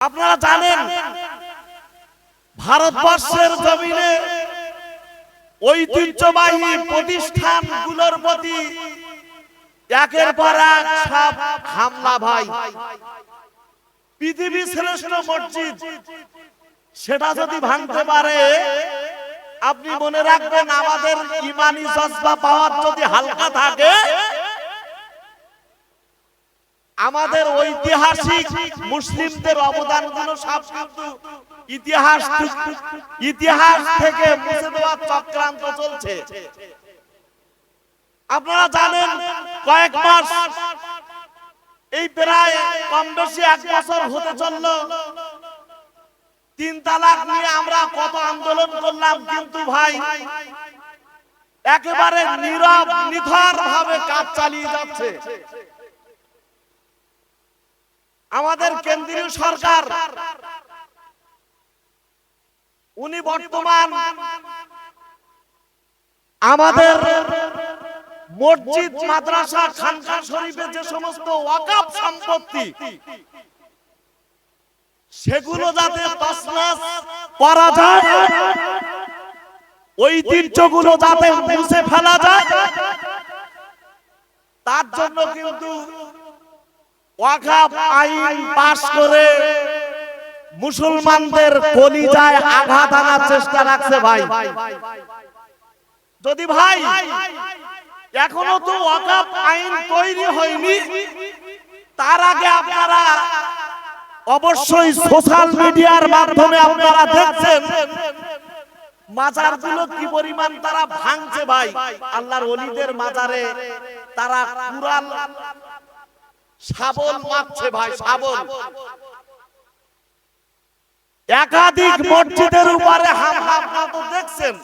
আপনারা জানেন ভারতবর্ষের জমিনে ঐতিহ্যবাহী প্রতিষ্ঠানগুলোর প্রতি একের পর এক সব হামলা ভাই। পৃথিবীর শ্রেষ্ঠ মসজিদ সেটা যদি ভাঙতে পারে, আপনি মনে রাখবেন আমাদের ঈমানি জজবা পাওয়ার যদি হালকা থাকে, আমাদের ঐতিহাসিক মুসলিমদের অবদানগুলো সব কিন্তু ইতিহাস থেকে মুছে দেওয়ার চক্রান্ত চলছে। আপনারা জানেন কয়েক মাস, এই প্রায় কম বেশি 1 বছর হতে চলল, 3 তালাক নিয়ে আমরা কত আন্দোলন করলাম, কিন্তু ভাই একেবারে নীরব নিথর ভাবে কাজ চালিয়ে যাচ্ছে আমাদের কেন্দ্রীয় সরকার। উনি বর্তমান আমাদের মসজিদ, মাদ্রাসা, খানকা শরীফে যে সমস্ত ওয়াকফ সম্পত্তি সেগুলো যাতে তছনছ করা যায়, ঐতিহ্যগুলো যাতে মুছে ফেলা যায়, তার জন্য কিন্তু ওয়াকফ আইন পাশ করে মুসলমানদের কলিজায় আঘাত আনার চেষ্টা রাখছে ভাই। যদি ভাই এখনো তো ওয়াকফ আইন তৈরি হয়নি, তার আগে আপনারা অবশ্যই সোশ্যাল মিডিয়ার মাধ্যমে আপনারা দেখছেন মাজারগুলো কি পরিমাণ তারা ভাঙছে ভাই। আল্লাহর ওলিদের মাজারে তারা কুরাল শাবল মারছে ভাই, শাবল। একাধিক মসজিদের উপরে হামলা তো দেখছেন।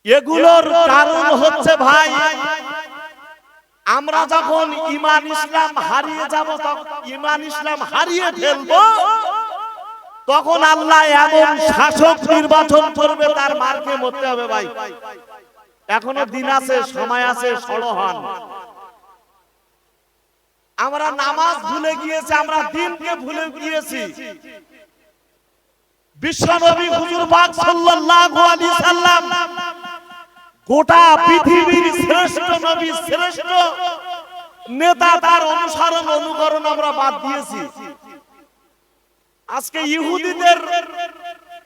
এগুলোর কারণ হচ্ছে ভাই, আমরা যখন ঈমান ইসলাম হারিয়ে যাব, ঈমান ইসলাম হারিয়ে ফেলবো, তখন আল্লাহ এমন শাসক নির্বাচন করবে, তার মারকে মরতে হবে ভাই। এখনো দিন আছে, সময় আছে, সরল হন। আমরা নামাজ ভুলে গিয়েছি, আমরা দিনকে ভুলে গিয়েছি। বিশ্বনবী হুজুর পাক সাল্লাল্লাহু আলাইহি সাল্লাম গোটা পৃথিবীর শ্রেষ্ঠ নবী, শ্রেষ্ঠ নেতা, তার অনুসরণ অনুকরণ আমরা বাদ দিয়েছি। আজকে ইহুদিদের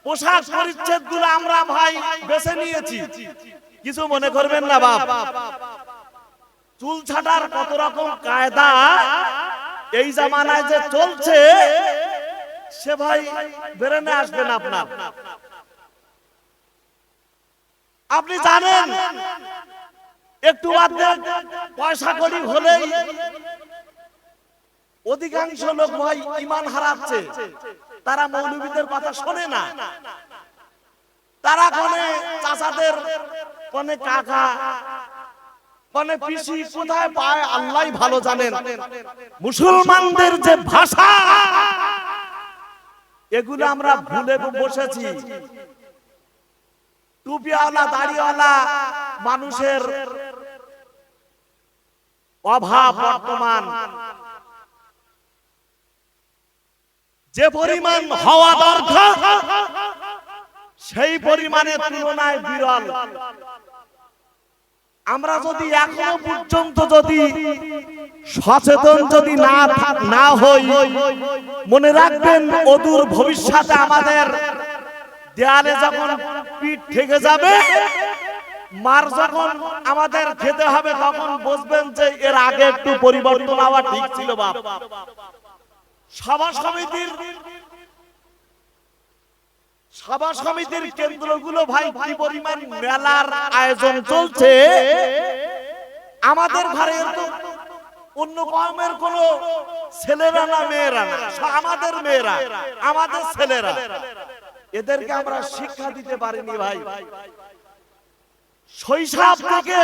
পোশাক পরিচ্ছদ গুলো আমরা ভাই বেছে নিয়েছি। কিছু মনে করবেন না বাপ, চুল ছাটার কত রকম কায়দা এই জামানায় যে চলছে, সে ভাই বেরেনে আসবেন আপনার। আপনি জানেন একটু পয়সা করি হলেই অধিকাংশ লোক ভাই ঈমান হারাচ্ছে। তারা মৌলবীদের কথা শোনে না, তারা কোনে চাচাদের, কোনে কাকা, কোনে পিসি কোথায় পায় আল্লাহই ভালো জানেন। মুসলমানদের যে ভাষা, এগুলো আমরা ভুলে বসেছি। টুপিওয়ালা, দাড়িওয়ালা মানুষের অভাব বর্তমান যে পরিমাণ হওয়া দরকার, সেই পরিমাণের তুলনায় বিরল। আমরা যদি এখনো পর্যন্ত যদি সচেতন যদি না হই, মনে রাখবেন অদূর ভবিষ্যতে আমাদের দেয়ালে যখন পিঠ থেকে যাবে, মার যখন আমাদের খেতে হবে, তখন বুঝবেন যে এর আগে একটু পরিবর্তন হওয়া ঠিক ছিল বাপ। সভা সমিতির কেন্দ্রগুলো ভাই কি পরিমাণ মেলার আয়োজন চলছে। আমাদের ঘরে তো অন্য কওমের কোন ছেলেরা না মেয়েরা না, আমাদের মেয়েরা, আমাদের ছেলেরা, এদেরকে আমরা শিক্ষা দিতে পারিনি ভাই। শৈশব থেকে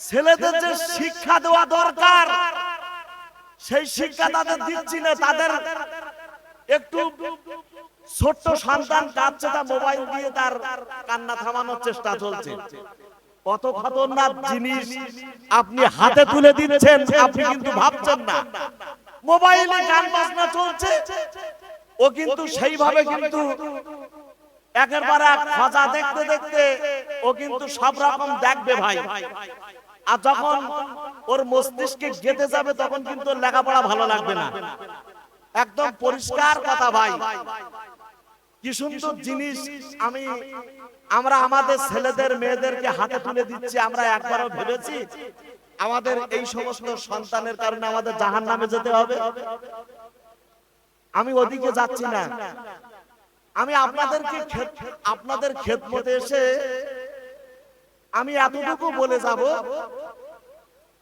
ছেলেদের যে শিক্ষা দেওয়া দরকার, সেই শিক্ষা তাদের দিচ্ছি না। তাদের একটু ছোট্ট সন্তান কাঁদছে, তা মোবাইল দিয়ে তার কান্না থামানোর চেষ্টা চলছে। কত খতরনাক জিনিস আপনি হাতে তুলে দিচ্ছেন, আপনি কিন্তু ভাবছেন না। মোবাইলে গান বাজনা চলছে, ও কিন্তু সেইভাবে কিন্তু একেবারে খজা দেখতে দেখতে ও কিন্তু সব রকম দেখবে ভাই। আর যখন ওর মস্তিষ্কে গেঁথে যাবে তখন কিন্তু লেখাপড়া ভালো লাগবে না। একদম পরিষ্কার কথা ভাই। কি সুন্দর জিনিস আমরা আমাদের ছেলেদের মেয়েদেরকে হাতে তুলে দিচ্ছি। আমরা একবারও ভেবেছি আমাদের এই সমস্ত সন্তানের কারণে আমাদের জাহান্নামে যেতে হবে? আমি ওদিকে যাচ্ছি না। আমি আপনাদের খেদমতে এসে আমি এতটুকু বলে যাব,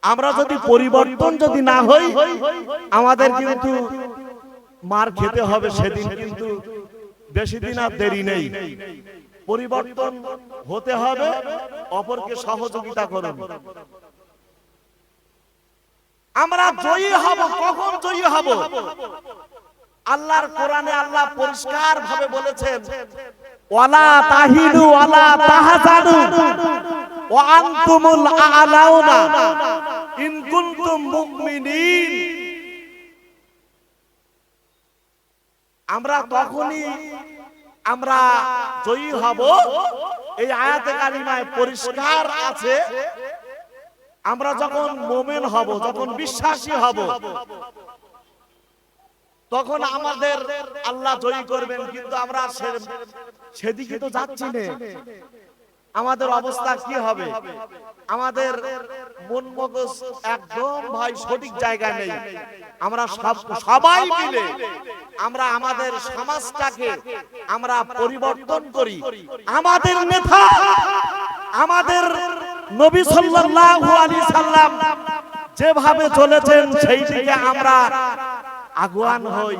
আমরা যদি পরিবর্তন যদি না হই আমাদের কিন্তু মার খেতে হবে। সেদিন কিন্তু বেশি দিন আর দেরি নেই। পরিবর্তন হতে হবে, অপরকে সহযোগিতা করুন। আমরা জয়ী হব। কখন জয়ী হব? আল্লাহর কোরআনে আল্লাহ পরিষ্কার ভাবে বলেছেন, ওয়ালা তাহিনু ওয়ালা তাহজানু ওয়া আনতুমুল আ'লাউনা ইন কুনতুম মুমিনিন। আমরা তখনই আমরা জয়ী হব, এই আয়াতে কারিমায় পরিষ্কার আছে। আমরা যখন মুমিন হব, যখন বিশ্বাসী হব, তখন আমাদের আল্লাহ জয়ী করবেন। কিন্তু আমরা সেদিকে তো যাচ্ছি না। আমাদের অবস্থা কি হবে? আমাদের মন মগজ একদম ভাই সঠিক জায়গায় নেই। আমরা সবাই মিলে আমরা আমাদের সমাজটাকে আমরা পরিবর্তন করি। আমাদের নেতা আমাদের নবী সাল্লাল্লাহু আলাইহি সাল্লাম যেভাবে চলেছেন সেই দিকে আমরা আগুয়ান হই।